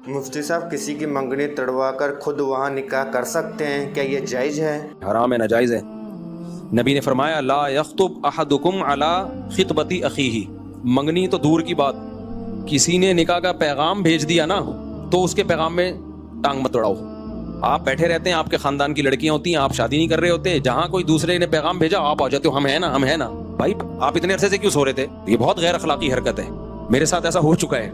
مفتی صاحب کسی کی منگنی تڑوا کر خود وہاں نکاح کر سکتے ہیں، کیا یہ جائز ہے؟ حرام ہے، ناجائز ہے۔ نبی نے فرمایا لا یخطب احدکم علی خطبۃ اخیہ، منگنی تو دور کی بات، کسی نے نکاح کا پیغام بھیج دیا نا تو اس کے پیغام میں ٹانگ مت اڑاؤ۔ آپ بیٹھے رہتے ہیں، آپ کے خاندان کی لڑکیاں ہوتی ہیں، آپ شادی نہیں کر رہے ہوتے، جہاں کوئی دوسرے نے پیغام بھیجا آپ آ جاتے ہو، ہم ہیں نا ہم ہیں نا۔ بھائی آپ اتنے عرصے سے کیوں سو رہے تھے؟ یہ بہت غیر اخلاقی حرکت ہے، میرے ساتھ ایسا ہو چکا ہے،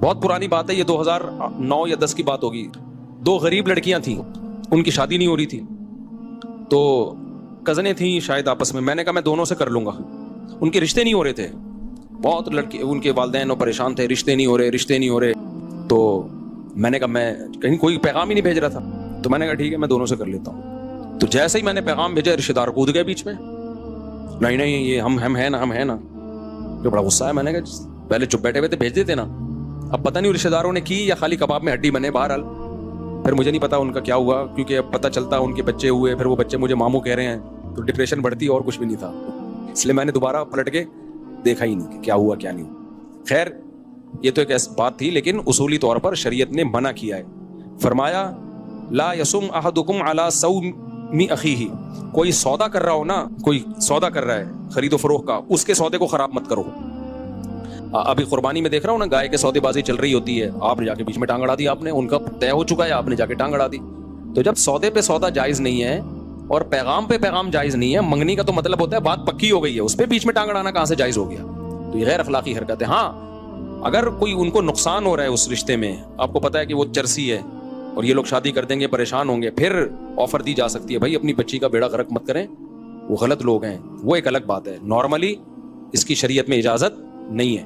بہت پرانی بات ہے، یہ 2009 یا 10 کی بات ہوگی۔ 2 غریب لڑکیاں تھیں، ان کی شادی نہیں ہو رہی تھی، تو کزنیں تھیں شاید آپس میں نے کہا میں دونوں سے کر لوں گا۔ ان کے رشتے نہیں ہو رہے تھے، بہت لڑکے ان کے والدین پریشان تھے، رشتے نہیں ہو رہے۔ تو میں نے کہا میں کہیں کوئی پیغام ہی نہیں بھیج رہا تھا، تو میں نے کہا ٹھیک ہے میں دونوں سے کر لیتا ہوں۔ تو جیسے ہی میں نے پیغام بھیجا رشتے دار کود گئے بیچ میں، نہیں یہ ہم ہیں نا۔ جو بڑا غصہ ہے، میں نے کہا پہلے چپ بیٹھے ہوئے تھے بھیج دیتے نا۔ اب پتہ نہیں رشتے داروں نے کی یا خالی کباب میں ہڈی بنے، بہرحال پھر مجھے نہیں پتا ان کا کیا ہوا، کیونکہ اب پتہ چلتا ان کے بچے ہوئے، پھر وہ بچے مجھے ماموں کہہ رہے ہیں، تو ڈپریشن بڑھتی اور کچھ بھی نہیں تھا، اس لیے میں نے دوبارہ پلٹ کے دیکھا ہی نہیں کہ کیا ہوا کیا نہیں ہوا۔ خیر یہ تو ایک ایسی بات تھی، لیکن اصولی طور پر شریعت نے منع کیا ہے، فرمایا لا یصم احدکم علی صوم اخیہ، کوئی سودا کر رہا ہو نا، کوئی سودا کر رہا ہے خرید و فروخت کا، اس کے سودے کو خراب مت کرو۔ ابھی قربانی میں دیکھ رہا ہوں نا، گائے کے سودے بازی چل رہی ہوتی ہے، آپ نے جا کے بیچ میں ٹانگ اڑا دی، آپ نے ان کا طے ہو چکا ہے، آپ نے جا کے ٹانگ اڑا دی۔ تو جب سودے پہ سودا جائز نہیں ہے اور پیغام پہ پیغام جائز نہیں ہے، منگنی کا تو مطلب ہوتا ہے بات پکی ہو گئی ہے، اس پہ بیچ میں ٹانگ اڑانا کہاں سے جائز ہو گیا؟ تو یہ غیر اخلاقی حرکت ہے۔ ہاں اگر کوئی ان کو نقصان ہو رہا ہے اس رشتے میں، آپ کو پتا ہے کہ وہ چرسی ہے اور یہ لوگ شادی کر دیں گے پریشان ہوں گے، پھر آفر دی جا سکتی ہے بھائی اپنی بچی کا بیڑا غرق مت کریں، وہ غلط لوگ ہیں، وہ ایک الگ بات ہے۔ نارملی اس کی شریعت میں اجازت نہیں ہے۔